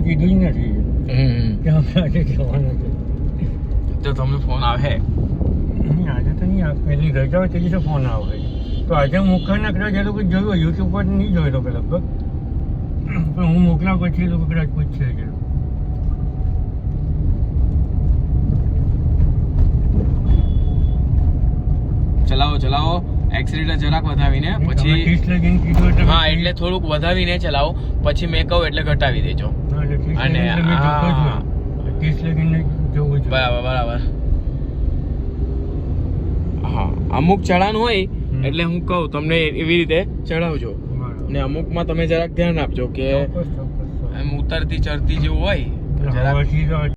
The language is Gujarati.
કીધું જ નથી કે અમે આજે જવાના છે. તો તમને ફોન આવે? આજે તો નહીં આવે, પેલી રજા હોય તે દિવસે ફોન આવે. તો આજે મોકલના કદાચ એ લોકો જોયું યુટ્યુબ પર નહીં જોયેલો કે લગભગ, પણ હું મોકલા પછી એ લોકો કદાચ પૂછશે કે ચલાવો એક્સિલેટર જરાક વધાવીને પછી 30 લગીને કીધું એટલે હા એટલે થોડુંક વધાવીને ચલાવો, પછી મેં કહું એટલે ઘટાવી દેજો. અને 30 લગીને જોવું છે. બરાબર. હા, અમુક ચઢાણ હોય એટલે હું કહું તમને એવી રીતે ચડાવજો, ને અમુકમાં તમે જરાક ધ્યાન આપજો કે એમ ઉતરતી ચડતી જેવું હોય તો જરાક